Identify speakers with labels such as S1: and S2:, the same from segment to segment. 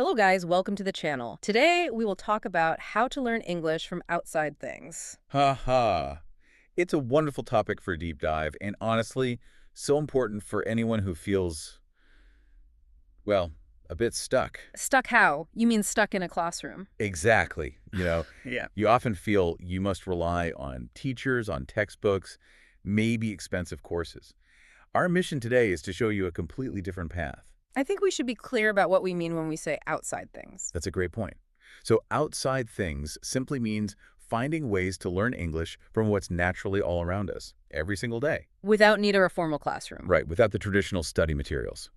S1: Hello guys, welcome to the channel. Today we will talk about how to learn English from outside things.
S2: Ha ha. It's a wonderful topic for a deep dive, and honestly, so important for anyone who feels, well, a bit stuck.
S1: Stuck how? You mean stuck in a classroom?
S2: Exactly.
S1: Yeah.
S2: You often feel you must rely on teachers, on textbooks, maybe expensive courses. Our mission today is to show you a completely different path.
S1: I think we should be clear about what we mean when we say outside things.
S2: That's a great point. So outside things simply means finding ways to learn English from what's naturally all around us, every single day.
S1: Without need of a formal classroom.
S2: Right, without the traditional study materials.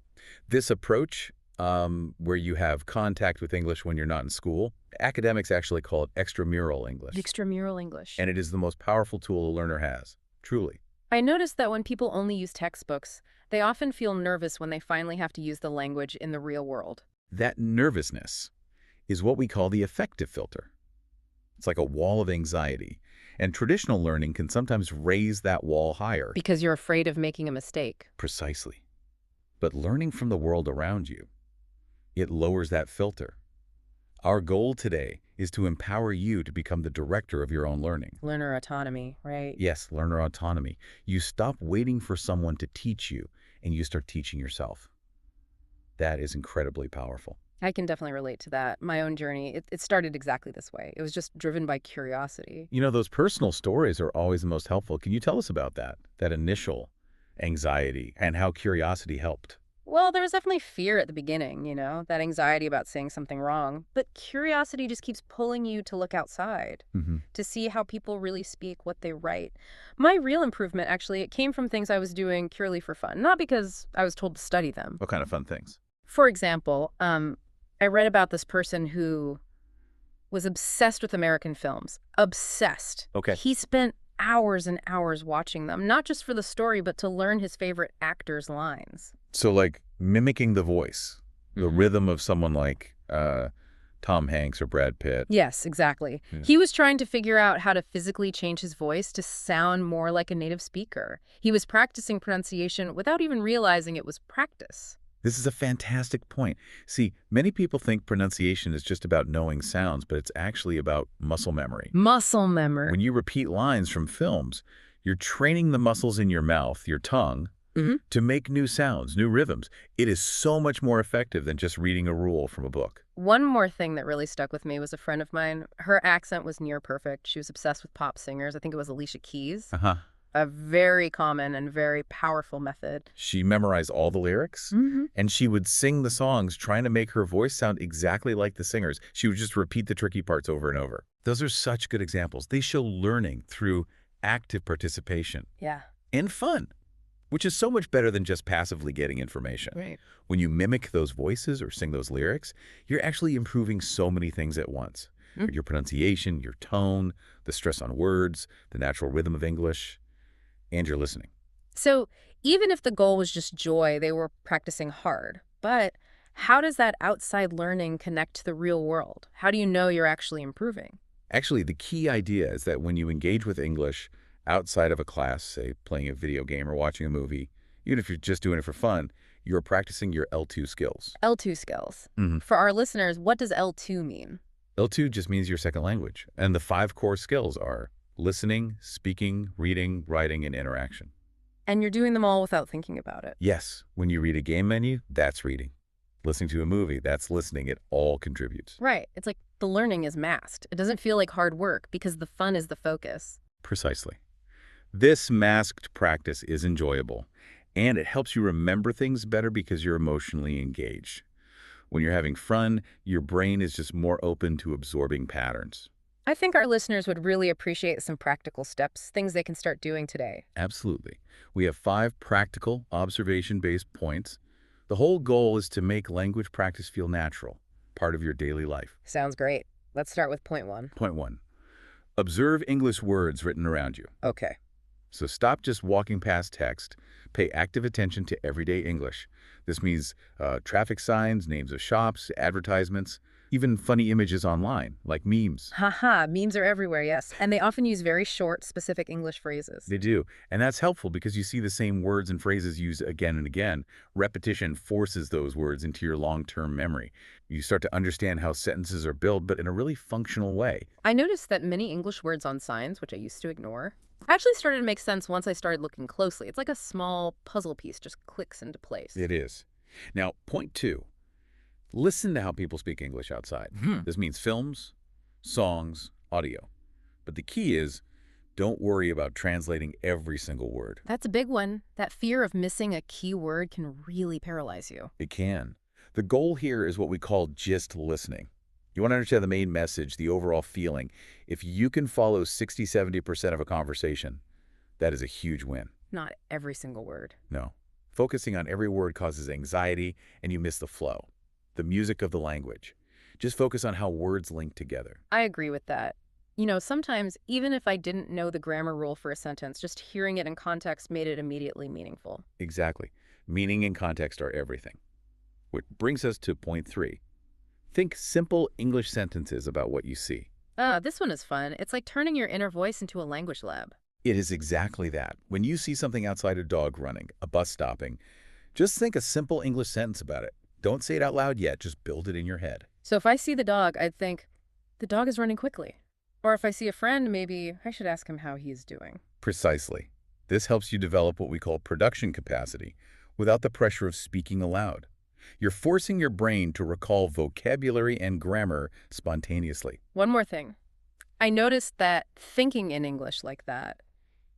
S2: This approach, where you have contact with English when you're not in school, academics actually call it extramural English.
S1: Extramural English.
S2: And it is the most powerful tool a learner has, truly.
S1: I noticed that when people only use textbooks, they often feel nervous when they finally have to use the language in the real world.
S2: That nervousness is what we call the affective filter. It's like a wall of anxiety, and traditional learning can sometimes raise that wall higher.
S1: Because you're afraid of making a mistake.
S2: Precisely. But learning from the world around you, it lowers that filter. Our goal today is to empower you to become the director of your own learning.
S1: Learner autonomy, right?
S2: Yes, learner autonomy. You stop waiting for someone to teach you, and you start teaching yourself. That is incredibly powerful.
S1: I can definitely relate to that. My own journey, it started exactly this way. It was just driven by curiosity.
S2: Those personal stories are always the most helpful. Can you tell us about that initial anxiety and how curiosity helped?
S1: Well, there was definitely fear at the beginning, that anxiety about saying something wrong. But curiosity just keeps pulling you to look outside, to see how people really speak, what they write. My real improvement, actually, it came from things I was doing purely for fun, not because I was told to study them.
S2: What kind of fun things?
S1: For example, I read about this person who was obsessed with American films. Obsessed.
S2: Okay.
S1: He spent hours and hours watching them, not just for the story, but to learn his favorite actors' lines.
S2: So like mimicking the voice, the rhythm of someone like Tom Hanks or Brad Pitt.
S1: Yes, exactly.
S2: Yeah.
S1: He was trying to figure out how to physically change his voice to sound more like a native speaker. He was practicing pronunciation without even realizing it was practice.
S2: This is a fantastic point. See, many people think pronunciation is just about knowing sounds, but it's actually about muscle memory.
S1: Muscle memory.
S2: When you repeat lines from films, you're training the muscles in your mouth, your tongue, to make new sounds, new rhythms. It is so much more effective than just reading a rule from a book.
S1: One more thing that really stuck with me was a friend of mine. Her accent was near perfect. She was obsessed with pop singers. I think it was Alicia Keys.
S2: Uh-huh.
S1: A very common and very powerful method.
S2: She memorized all the lyrics, and she would sing the songs trying to make her voice sound exactly like the singers. She would just repeat the tricky parts over and over. Those are such good examples. They show learning through active participation.
S1: Yeah.
S2: And fun, which is so much better than just passively getting information.
S1: Right.
S2: When you mimic those voices or sing those lyrics, you're actually improving so many things at once. Your pronunciation, your tone, the stress on words, the natural rhythm of English, and your listening.
S1: So even if the goal was just joy, they were practicing hard. But how does that outside learning connect to the real world? How do you know you're actually improving?
S2: Actually, the key idea is that when you engage with English outside of a class, say playing a video game or watching a movie, even if you're just doing it for fun, you're practicing your L2 skills.
S1: L2 skills. For our listeners, what does L2 mean?
S2: L2 just means your second language. And the 5 core skills are listening, speaking, reading, writing, and interaction.
S1: And you're doing them all without thinking about it.
S2: Yes, when you read a game menu, that's reading. Listening to a movie, that's listening. It all contributes.
S1: Right. It's like the learning is masked. It doesn't feel like hard work because the fun is the focus.
S2: Precisely. This masked practice is enjoyable, and it helps you remember things better because you're emotionally engaged. When you're having fun, your brain is just more open to absorbing patterns.
S1: I think our listeners would really appreciate some practical steps, things they can start doing today.
S2: Absolutely. We have 5 practical, observation-based points. The whole goal is to make language practice feel natural, part of your daily life.
S1: Sounds great. Let's start with point 1.
S2: Point 1. Observe English words written around you.
S1: Okay.
S2: So stop just walking past text. Pay active attention to everyday English. This means traffic signs, names of shops, advertisements. Even funny images online, like memes.
S1: Haha, memes are everywhere, yes. And they often use very short, specific English phrases.
S2: They do. And that's helpful because you see the same words and phrases used again and again. Repetition forces those words into your long-term memory. You start to understand how sentences are built, but in a really functional way.
S1: I noticed that many English words on signs, which I used to ignore, actually started to make sense once I started looking closely. It's like a small puzzle piece just clicks into place.
S2: It is. Now, point 2. Listen to how people speak English outside. This means films, songs, audio. But the key is, don't worry about translating every single word.
S1: That's a big one. That fear of missing a key word can really paralyze you.
S2: It can. The goal here is what we call gist listening. You want to understand the main message, the overall feeling. If you can follow 60–70% of a conversation, that is a huge win.
S1: Not every single word.
S2: No. Focusing on every word causes anxiety, and you miss the flow, the music of the language. Just focus on how words link together.
S1: I agree with that. You know, sometimes, even if I didn't know the grammar rule for a sentence, just hearing it in context made it immediately meaningful.
S2: Exactly. Meaning and context are everything. Which brings us to point 3. Think simple English sentences about what you see.
S1: This one is fun. It's like turning your inner voice into a language lab.
S2: It is exactly that. When you see something outside, a dog running, a bus stopping, just think a simple English sentence about it. Don't say it out loud yet, just build it in your head.
S1: So if I see the dog, I'd think, the dog is running quickly. Or if I see a friend, maybe I should ask him how he's doing.
S2: Precisely. This helps you develop what we call production capacity without the pressure of speaking aloud. You're forcing your brain to recall vocabulary and grammar spontaneously.
S1: One more thing. I noticed that thinking in English like that,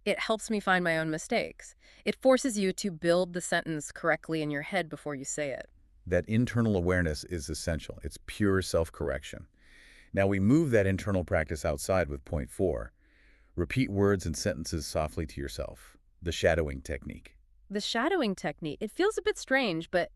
S1: it helps me find my own mistakes. It forces you to build the sentence correctly in your head before you say it.
S2: That internal awareness is essential. It's pure self-correction. Now we move that internal practice outside with point 4. Repeat words and sentences softly to yourself. The shadowing technique.
S1: The shadowing technique, it feels a bit strange, but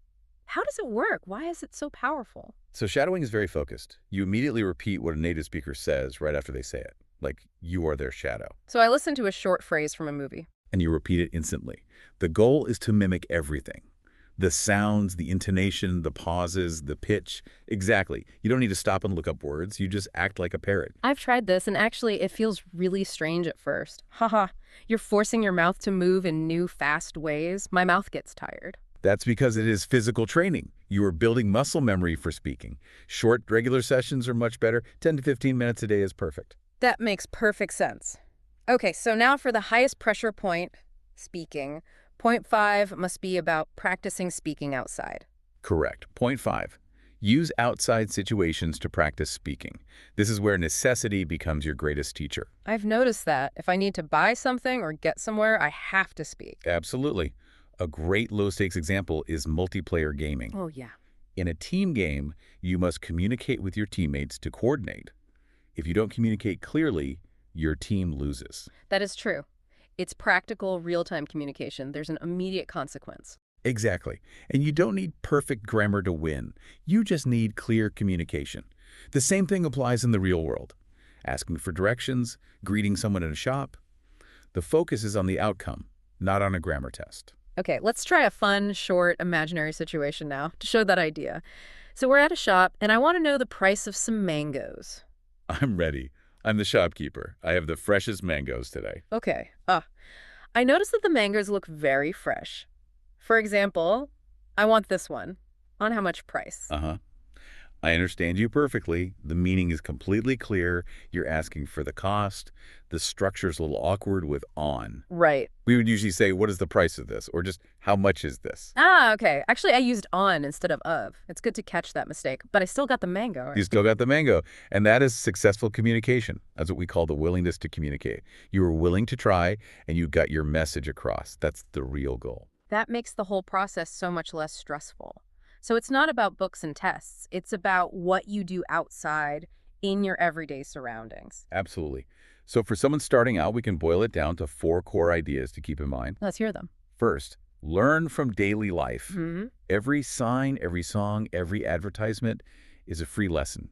S1: how does it work? Why is it so powerful?
S2: So shadowing is very focused. You immediately repeat what a native speaker says right after they say it, like you are their shadow.
S1: So I listen to a short phrase from a movie.
S2: And you repeat it instantly. The goal is to mimic everything. The sounds, the intonation, the pauses, the pitch. Exactly. You don't need to stop and look up words. You just act like a parrot.
S1: I've tried this, and actually it feels really strange at first. Haha, you're forcing your mouth to move in new, fast ways. My mouth gets tired.
S2: That's because it is physical training. You are building muscle memory for speaking. Short, regular sessions are much better. 10 to 15 minutes a day is perfect.
S1: That makes perfect sense. Okay, so now for the highest pressure point, speaking. Point 5 must be about practicing speaking outside.
S2: Correct. Point 5. Use outside situations to practice speaking. This is where necessity becomes your greatest teacher.
S1: I've noticed that. If I need to buy something or get somewhere, I have to speak.
S2: Absolutely. A great low-stakes example is multiplayer gaming.
S1: Oh, yeah.
S2: In a team game, you must communicate with your teammates to coordinate. If you don't communicate clearly, your team loses.
S1: That is true. It's practical, real-time communication. There's an immediate consequence.
S2: Exactly. And you don't need perfect grammar to win. You just need clear communication. The same thing applies in the real world. Asking for directions, greeting someone in a shop. The focus is on the outcome, not on a grammar test.
S1: Okay, let's try a fun, short, imaginary situation now to show that idea. So we're at a shop, and I want to know the price of some mangoes.
S2: I'm ready. I'm the shopkeeper. I have the freshest mangoes today.
S1: Okay. I noticed that the mangoes look very fresh. For example, I want this one. On how much price?
S2: I understand you perfectly. The meaning is completely clear. You're asking for the cost. The structure's a little awkward with on.
S1: Right.
S2: We would usually say, what is the price of this? Or just, how much is this?
S1: Okay. Actually, I used on instead of. It's good to catch that mistake, but I still got the mango.
S2: You still got the mango. And that is successful communication. That's what we call the willingness to communicate. You were willing to try, and you got your message across. That's the real goal.
S1: That makes the whole process so much less stressful. So it's not about books and tests. It's about what you do outside in your everyday surroundings.
S2: Absolutely. So for someone starting out, we can boil it down to 4 core ideas to keep in mind.
S1: Let's hear them.
S2: First, learn from daily life.
S1: Mm-hmm.
S2: Every sign, every song, every advertisement is a free lesson.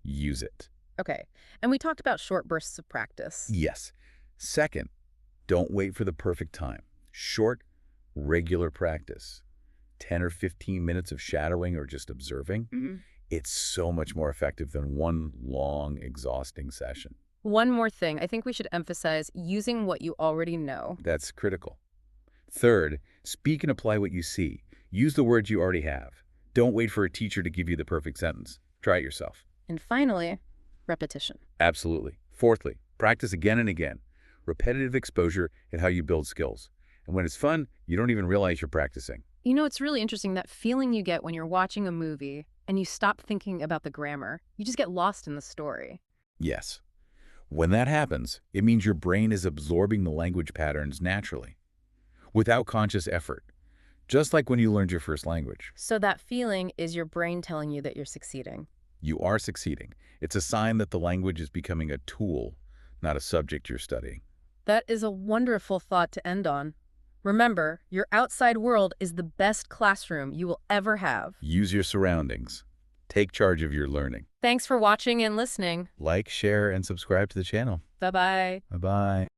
S2: Use it.
S1: Okay. And we talked about short bursts of practice.
S2: Yes. Second, don't wait for the perfect time. Short, regular practice. 10 or 15 minutes of shadowing or just observing.
S1: Mm-hmm.
S2: It's so much more effective than one long, exhausting session.
S1: One more thing, I think we should emphasize using what you already know.
S2: That's critical. Third, speak and apply what you see. Use the words you already have. Don't wait for a teacher to give you the perfect sentence. Try it yourself.
S1: And finally, repetition.
S2: Absolutely. Fourthly, practice again and again. Repetitive exposure is how you build skills. And when it's fun, you don't even realize you're practicing.
S1: You know, it's really interesting, that feeling you get when you're watching a movie and you stop thinking about the grammar. You just get lost in the story.
S2: Yes. When that happens, it means your brain is absorbing the language patterns naturally, without conscious effort, just like when you learned your first language.
S1: So that feeling is your brain telling you that you're succeeding.
S2: You are succeeding. It's a sign that the language is becoming a tool, not a subject you're studying.
S1: That is a wonderful thought to end on. Remember, your outside world is the best classroom you will ever have.
S2: Use your surroundings. Take charge of your learning.
S1: Thanks for watching and listening.
S2: Like, share, and subscribe to the channel.
S1: Bye-bye.
S2: Bye-bye.